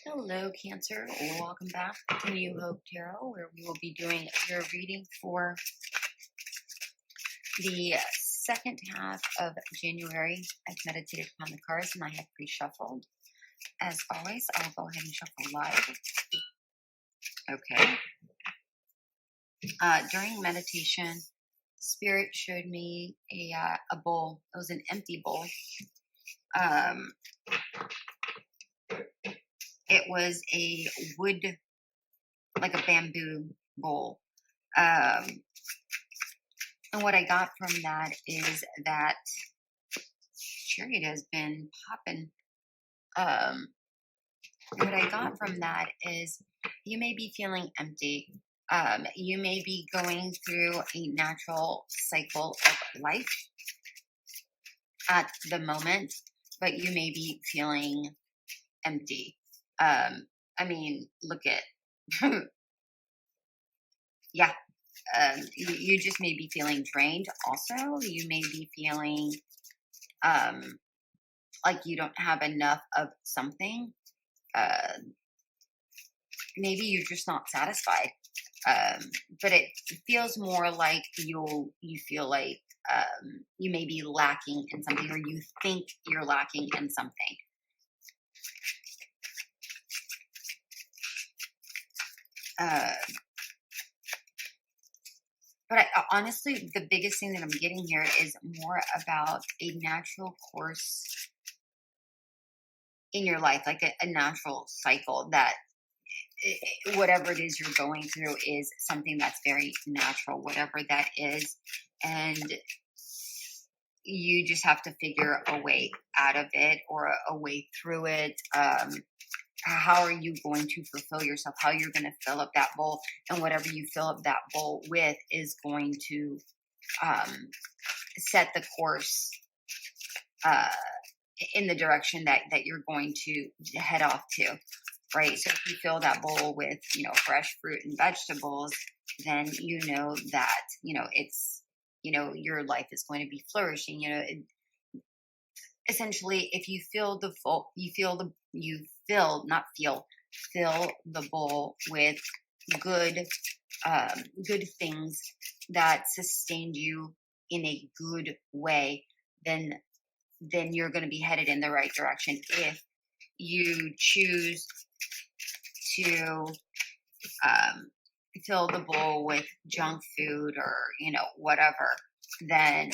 Hello, Cancer. Welcome back to New Hope Tarot, where we will be doing your reading for the second half of January. I've meditated upon the cards and I have pre-shuffled. As always, I'll go ahead and shuffle live. Okay. During meditation, Spirit showed me a bowl. It was an empty bowl. It was a wood, like a bamboo bowl. And what I got from that is that Chariot has been popping. What I got from that is you may be feeling empty. You may be going through a natural cycle of life at the moment, but you may be feeling empty. Look at, yeah, you just may be feeling drained. Also, you may be feeling like you don't have enough of something. Maybe you're just not satisfied. But it feels more like you feel like you may be lacking in something, or you think you're lacking in something. But honestly, the biggest thing that I'm getting here is more about a natural course in your life, like a natural cycle that whatever it is you're going through is something that's very natural, whatever that is. And you just have to figure a way out of it or a way through it. How are you going to fulfill yourself? How you're going to fill up that bowl, and whatever you fill up that bowl with is going to set the course in the direction that you're going to head off to, right? So if you fill that bowl with, fresh fruit and vegetables, then you know that, it's, your life is going to be flourishing. Essentially, if you fill the full, fill the bowl with good, good things that sustain you in a good way, then you're going to be headed in the right direction. If you choose to fill the bowl with junk food or whatever, then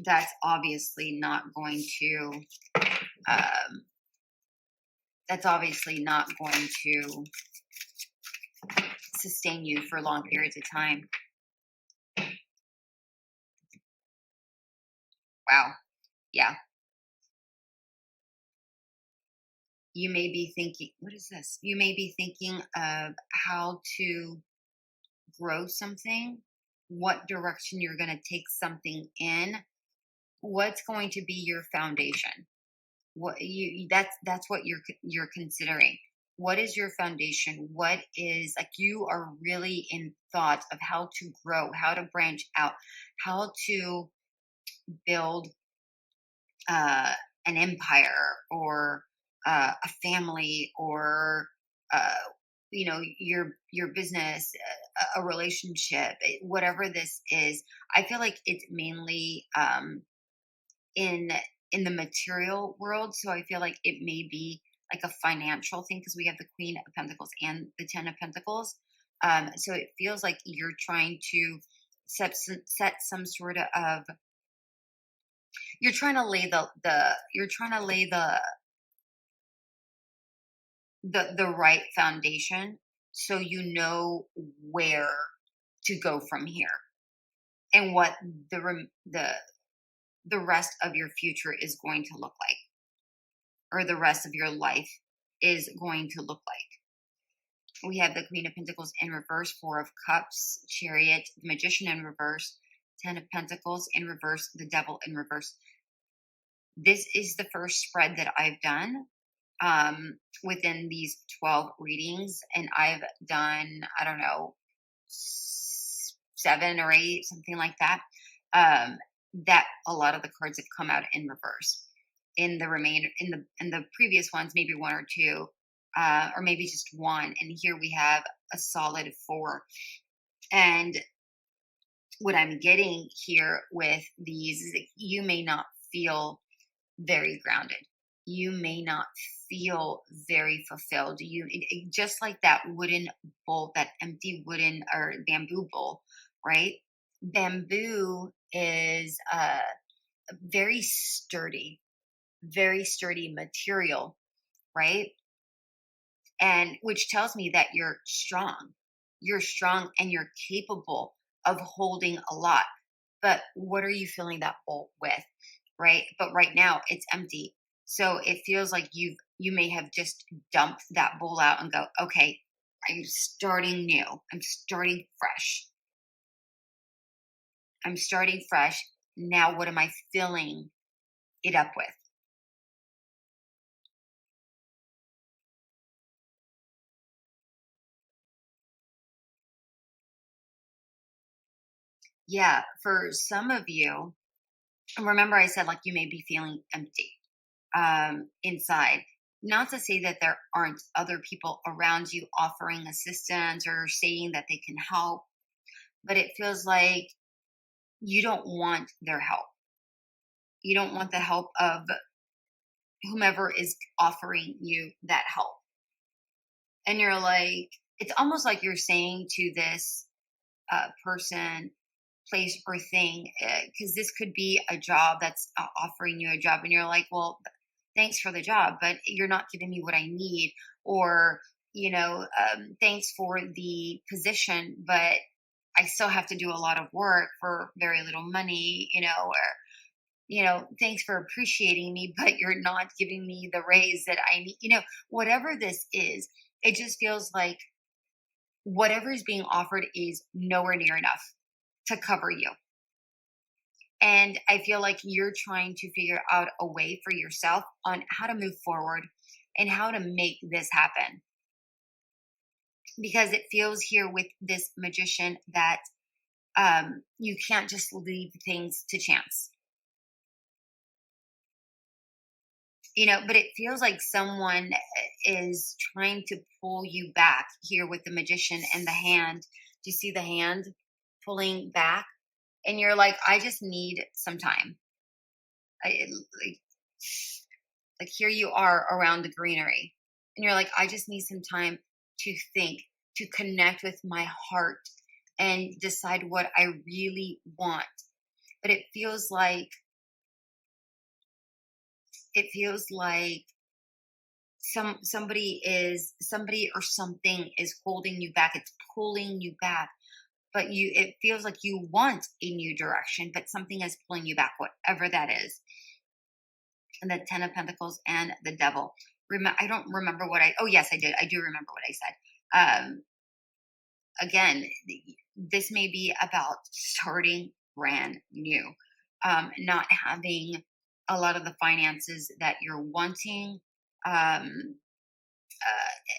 that's obviously not going to sustain you for long periods of time. Wow. Yeah. You may be thinking, what is this? You may be thinking of how to grow something, what direction you're going to take something in, what's going to be your foundation. That's what you're considering. What is your foundation? What is, like, you are really in thought of how to grow, how to branch out, how to build an empire, or a family, or your business, a relationship, whatever this is. I feel like it's mainly in the material world. So I feel like it may be like a financial thing, because we have the Queen of Pentacles and the Ten of Pentacles. So it feels like you're trying to set some sort of, you're trying to lay the right foundation, so you know where to go from here, and what the rest of your future is going to look like, or the rest of your life is going to look like. We have the Queen of Pentacles in reverse, Four of Cups, Chariot, the Magician in reverse, Ten of Pentacles in reverse, the Devil in reverse. This is the first spread that I've done within these 12 readings, and I've done, I don't know, 7 or 8, something like that. That a lot of the cards have come out in reverse. In the previous ones, maybe 1 or 2 or maybe just one. And here we have a solid four. And what I'm getting here with these is that you may not feel very grounded. You may not feel very fulfilled. Just like that wooden bowl, that empty wooden or bamboo bowl, right? Bamboo is very sturdy material, right? And which tells me that you're strong. You're strong and you're capable of holding a lot. But what are you filling that bowl with? Right? But right now it's empty. So it feels like you may have just dumped that bowl out and go, okay, I'm starting new. I'm starting fresh. I'm starting fresh. Now what am I filling it up with? Yeah, for some of you, remember I said like you may be feeling empty inside. Not to say that there aren't other people around you offering assistance or saying that they can help, but it feels like you don't want their help. You don't want the help of whomever is offering you that help. And you're like, it's almost like you're saying to this person, place, or thing, because this could be a job that's offering you a job, and you're like, well, thanks for the job, but you're not giving me what I need, or thanks for the position, but I still have to do a lot of work for very little money, or thanks for appreciating me, but you're not giving me the raise that I need, whatever this is. It just feels like whatever is being offered is nowhere near enough to cover you. And I feel like you're trying to figure out a way for yourself on how to move forward and how to make this happen. Because it feels here with this magician that you can't just leave things to chance. But it feels like someone is trying to pull you back here with the magician and the hand. Do you see the hand pulling back? And you're like, I just need some time. Like, here you are around the greenery, and you're like, I just need some time to think, to connect with my heart and decide what I really want. But it feels like somebody or something is holding you back. It's pulling you back. But it feels like you want a new direction, but something is pulling you back, whatever that is. And the Ten of Pentacles and the Devil. I don't remember oh yes, I did. I do remember what I said. Again, this may be about starting brand new, not having a lot of the finances that you're wanting, um,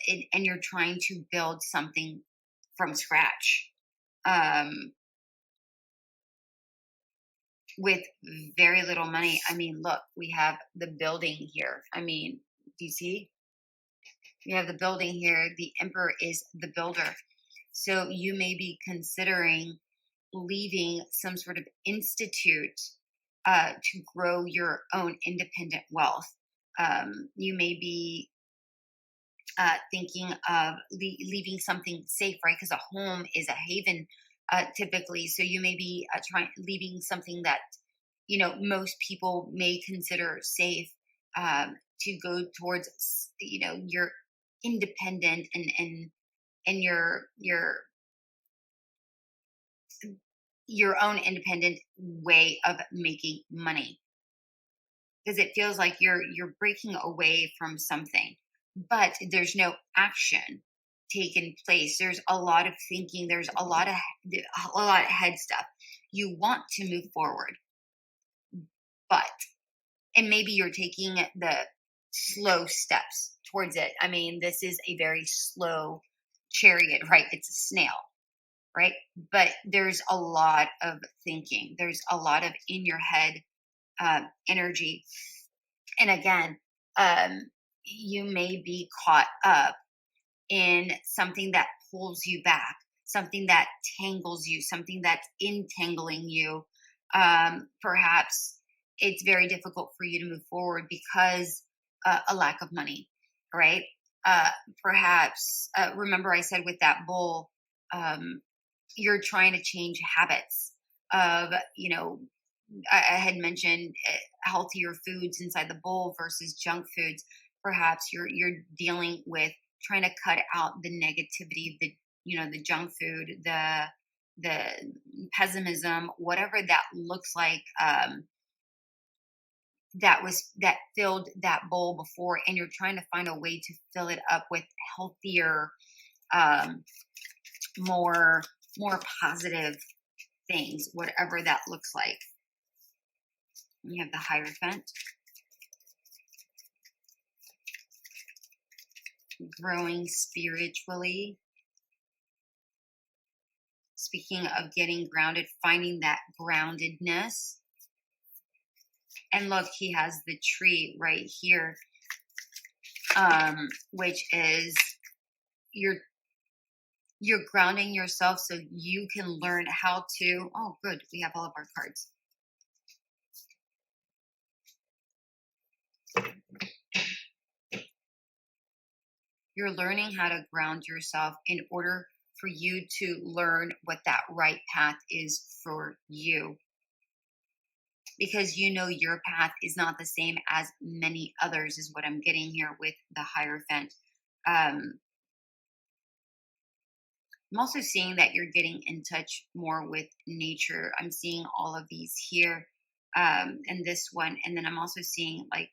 and you're trying to build something from scratch, with very little money. I mean, look, we have the building here. I mean, do you see? We have the building here. The Emperor is the builder. So you may be considering leaving some sort of institute to grow your own independent wealth. You may be thinking of leaving something safe, right? Because a home is a haven typically. So you may be leaving something that most people may consider safe, to go towards your independent and your own independent way of making money, because it feels like you're breaking away from something, but there's no action taken place. There's a lot of thinking. There's a lot of head stuff. You want to move forward, but and maybe you're taking the slow steps towards it. I mean, this is a very slow chariot, right? It's a snail, right? But there's a lot of thinking. There's a lot of in your head energy. And again, um, you may be caught up in something that pulls you back, something that tangles you, something that's entangling you. Perhaps it's very difficult for you to move forward because a lack of money, right? Uh, Perhaps, remember I said with that bowl, um, you're trying to change habits of, I had mentioned healthier foods inside the bowl versus junk foods. Perhaps you're dealing with trying to cut out the negativity, the junk food, the pessimism, whatever that looks like. That filled that bowl before, and you're trying to find a way to fill it up with healthier, um, more positive things, whatever that looks like. You have the Hierophant, growing spiritually. Speaking of getting grounded, finding that groundedness. And look, he has the tree right here, which is you're grounding yourself so you can learn how to. Oh, good. We have all of our cards. You're learning how to ground yourself in order for you to learn what that right path is for you. Because your path is not the same as many others, is what I'm getting here with the Hierophant. I'm also seeing that you're getting in touch more with nature. I'm seeing all of these here, and this one. And then I'm also seeing like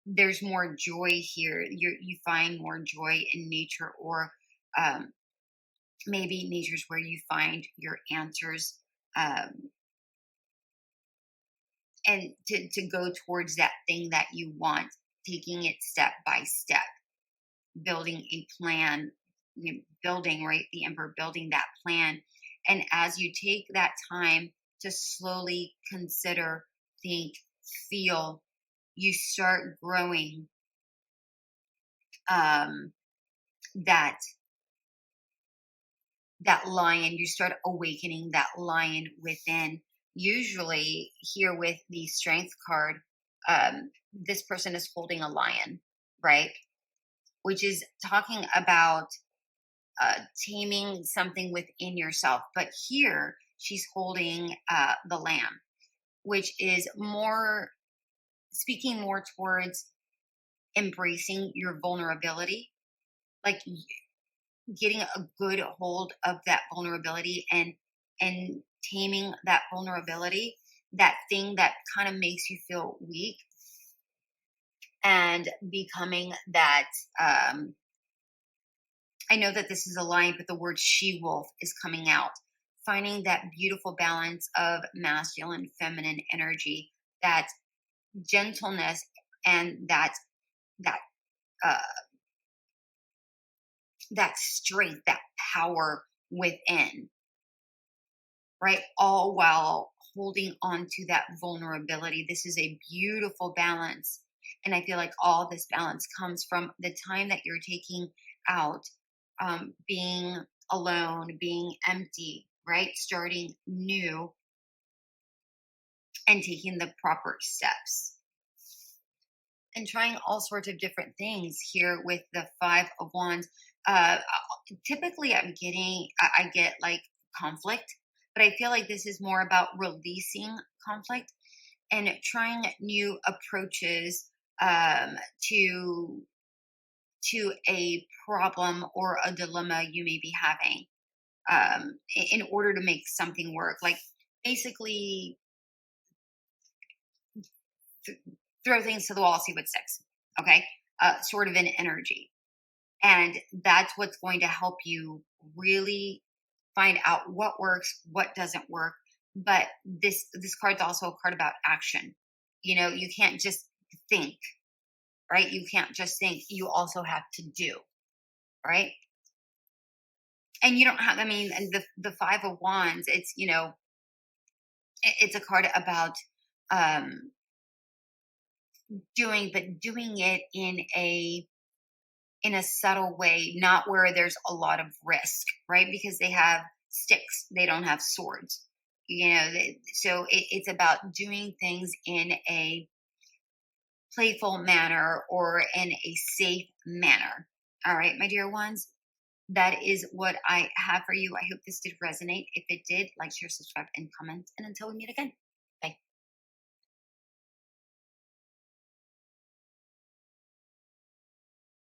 there's more joy here. You find more joy in nature, or um, maybe nature's where you find your answers, and to go towards that thing that you want, taking it step by step, building a plan, building, right? The Emperor, building that plan. And as you take that time to slowly consider, think, feel, you start growing um, that lion. You start awakening that lion within. Usually here with the Strength card, this person is holding a lion, right? Which is talking about taming something within yourself. But here she's holding the lamb, which is more speaking more towards embracing your vulnerability, like getting a good hold of that vulnerability, and taming that vulnerability, that thing that kind of makes you feel weak, and becoming that. I know that this is a line, but the word she wolf is coming out. Finding that beautiful balance of masculine, feminine energy, that gentleness, and that uh, that strength, that power within, right? All while holding on to that vulnerability. This is a beautiful balance. And I feel like all this balance comes from the time that you're taking out, being alone, being empty, right? Starting new and taking the proper steps. And trying all sorts of different things here with the Five of Wands. Uh, Typically, I get like conflict, but I feel like this is more about releasing conflict and trying new approaches, to a problem or a dilemma you may be having, in order to make something work. Like basically, throw things to the wall, see what sticks. Okay, sort of an energy, and that's what's going to help you really find out what works, what doesn't work. But this card's also a card about action. You can't just think, right? You can't just think. You also have to do, right? And you don't have. I mean, and the Five of Wands. It's a card about um doing it in a subtle way, not where there's a lot of risk, right? Because they have sticks, they don't have swords. So it's about doing things in a playful manner or in a safe manner. All right, my dear ones, that is what I have for you. I hope this did resonate. If it did, like, share, subscribe, and comment. And until we meet again.